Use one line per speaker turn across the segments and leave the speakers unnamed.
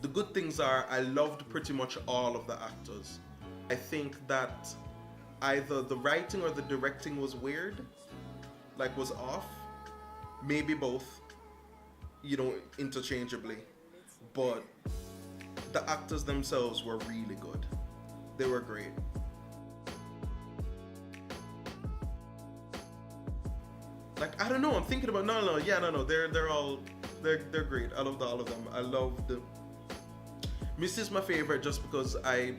The good things are I loved pretty much all of the actors. I think that either the writing or the directing was weird, like was off. Maybe both, you know, interchangeably. But the actors themselves were really good. They were great. Like, I don't know, I'm thinking about no, they're great. I loved all of them. I loved Missy is my favorite just because I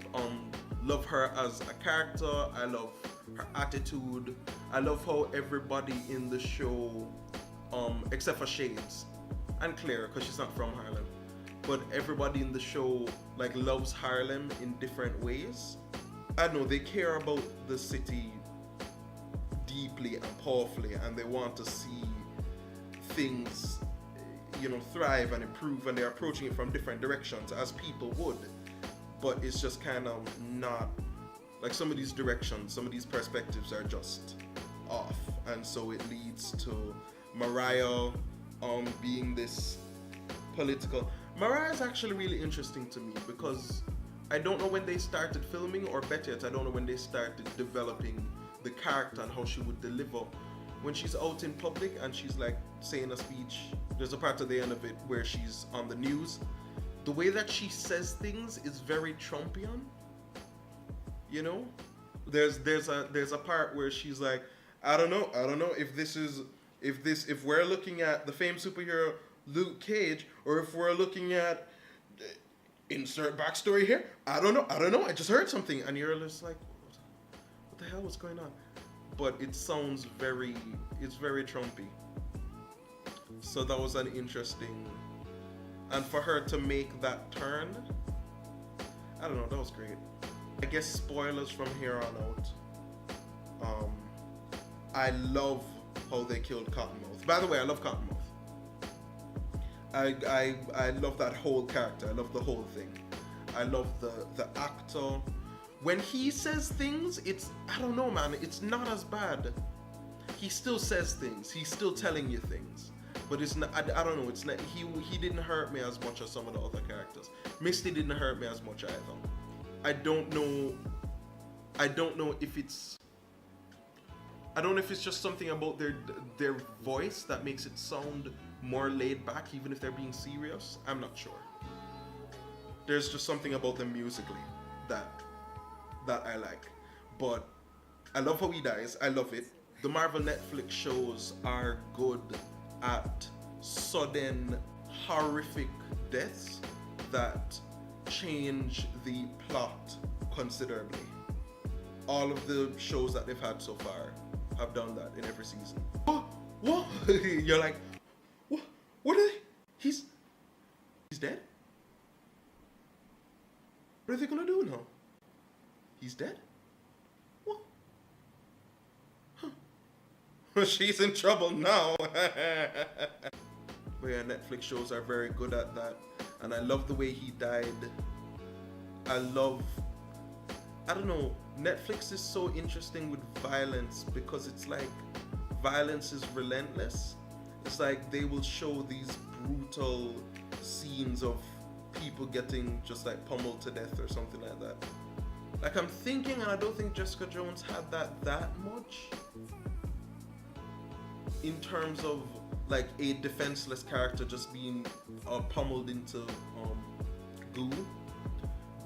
love her as a character. I love her attitude. I love how everybody in the show, except for Shades and Claire, because she's not from Harlem, but everybody in the show like loves Harlem in different ways. I don't know, they care about the city deeply and powerfully, and they want to see things, you know, thrive and improve, and they're approaching it from different directions as people would. But it's just kind of not like some of these directions, some of these perspectives are just off, and so it leads to Mariah being this political. Mariah is actually really interesting to me because I don't know when they started filming, or better yet, I don't know when they started developing the character and how she would deliver when she's out in public and she's like saying a speech. There's a part at the end of it where she's on the news. The way that she says things is very Trumpian. You know, there's a part where she's like, I don't know if we're looking at the famed superhero Luke Cage, or if we're looking at insert backstory here. I don't know. I just heard something, and you're just like, what the hell was going on? But it sounds it's very Trumpy. So that was an interesting, and for her to make that turn, I don't know, that was great. I guess spoilers from here on out. I love how they killed Cottonmouth. By the way, I love Cottonmouth. I love that whole character. I love the whole thing. I love the actor. When he says things, I don't know, man, it's not as bad. He still says things. He's still telling you things. But it's not, I don't know, it's not, he didn't hurt me as much as some of the other characters. Misty didn't hurt me as much either. I don't know if it's just something about their voice that makes it sound more laid back, even if they're being serious. I'm not sure. There's just something about them musically that I like. But I love how he dies. I love it. The Marvel Netflix shows are good at sudden, horrific deaths that change the plot considerably. All of the shows that they've had so far have done that in every season. What? You're like, what are they? He's dead? What are they gonna do now? He's dead? What? Huh. She's in trouble now. But yeah, Netflix shows are very good at that. And I love the way he died. I don't know, Netflix is so interesting with violence because it's like violence is relentless. It's like they will show these brutal scenes of people getting just like pummeled to death or something like that. Like I'm thinking, and I don't think Jessica Jones had that much in terms of like a defenseless character just being pummeled into goo.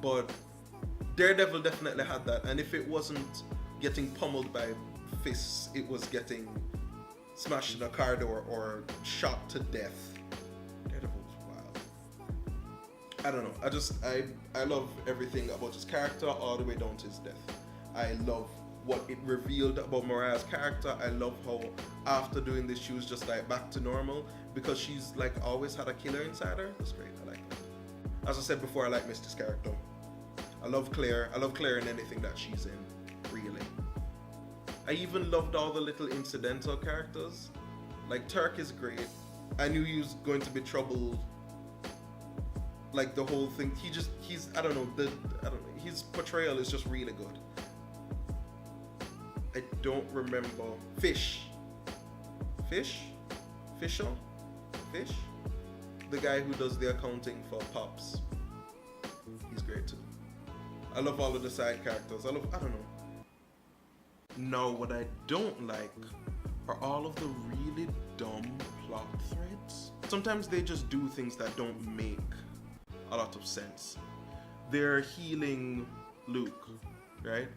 But Daredevil definitely had that, and if it wasn't getting pummeled by fists, it was getting smashed in a car door or shot to death. Daredevil was wild. I don't know. I love everything about his character all the way down to his death. I love what it revealed about Mariah's character. I love how after doing this she was just like back to normal because she's like always had a killer inside her. That's great. I like that. As I said before, I like Misty's character. I love Claire. I love Claire in anything that she's in, really. I even loved all the little incidental characters. Like Turk is great. I knew he was going to be trouble. Like the whole thing, he's I don't know, his portrayal is just really good. I don't remember Fish, the guy who does the accounting for Pops. He's great too. I love all of the side characters. I don't know. No, what I don't like are all of the really dumb plot threads. Sometimes they just do things that don't make a lot of sense. They're healing Luke, right?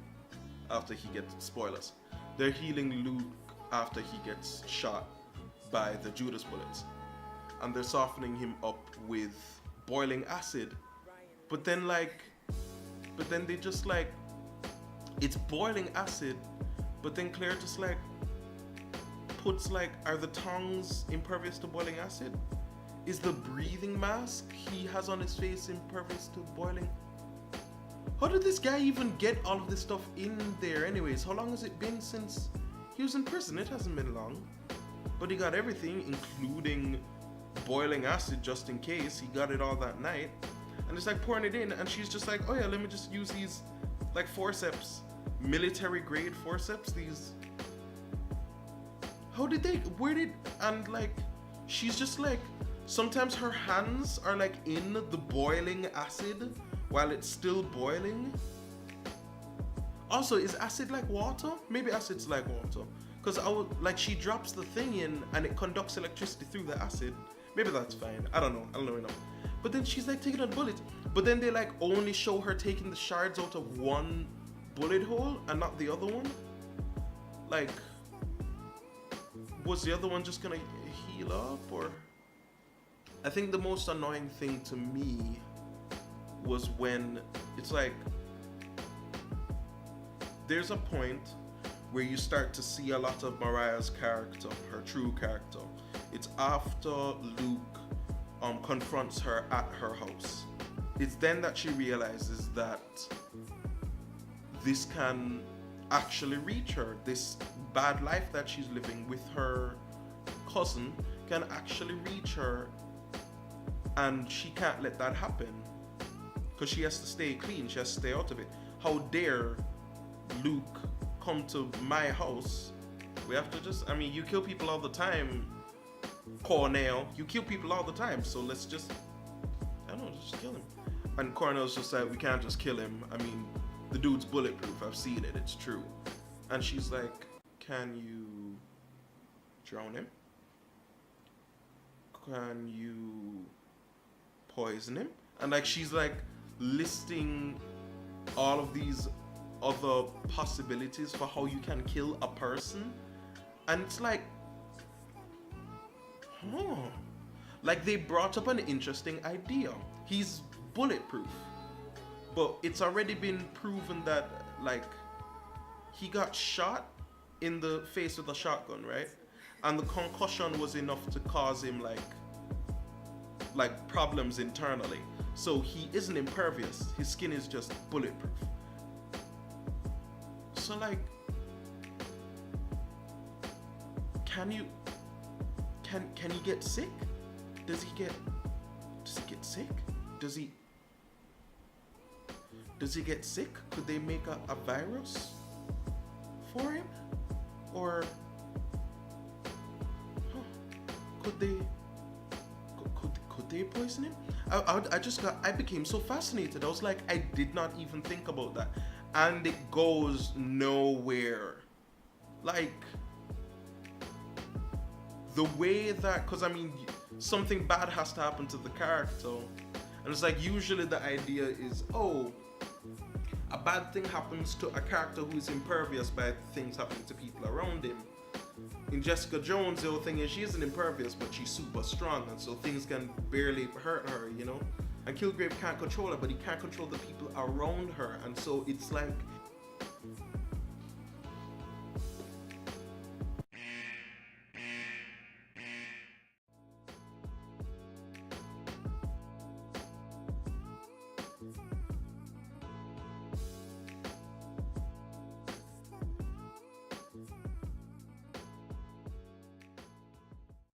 After he gets, spoilers. They're healing Luke after he gets shot by the Judas bullets. And they're softening him up with boiling acid. But then they just like, it's boiling acid, but then Claire just like puts like, are the tongs impervious to boiling acid? Is the breathing mask he has on his face impervious to boiling? How did this guy even get all of this stuff in there anyways? How long has it been since he was in prison? It hasn't been long. But he got everything, including boiling acid just in case. He got it all that night. And it's like pouring it in, and she's just like, oh yeah, let me just use these like forceps, military grade forceps, these. How did they, where did, and like, she's just like, sometimes her hands are like in the boiling acid while it's still boiling. Also, is acid like water? Maybe acid's like water. Because I would, like, she drops the thing in and it conducts electricity through the acid. Maybe that's fine. I don't know enough. But then she's like taking a bullet. But then they like only show her taking the shards out of one bullet hole and not the other one. Like, was the other one just gonna heal up, or? I think the most annoying thing to me was when it's like, there's a point where you start to see a lot of Mariah's character, her true character. It's after Luke confronts her at her house. It's then that she realizes that this can actually reach her. This bad life that she's living with her cousin can actually reach her, and she can't let that happen because she has to stay clean. She has to stay out of it. How dare Luke come to my house? We have to just, I mean, you kill people all the time, Cornell. You kill people all the time, so let's just, I don't know, just kill him. And Cornell's just like, we can't just kill him. I mean, the dude's bulletproof. I've seen it. It's true. And she's like, can you drown him? Can you poison him? And like, she's like listing all of these other possibilities for how you can kill a person. And it's like, like, they brought up an interesting idea. He's bulletproof, but it's already been proven that like he got shot in the face with a shotgun, right? And the concussion was enough to cause him like problems internally. So he isn't impervious. His skin is just bulletproof. So like, can he get sick? Does he get sick? Does he get sick? Could they make a virus for him? Or could they poison him? I became so fascinated. I was like, I did not even think about that. And it goes nowhere. Like, the way that, because I mean, something bad has to happen to the character. And it's like, usually the idea is, oh, a bad thing happens to a character who is impervious by things happening to people around him. In Jessica Jones, the whole thing is she isn't impervious, but she's super strong, and so things can barely hurt her, you know? And Kilgrave can't control her, but he can't control the people around her. And so it's like,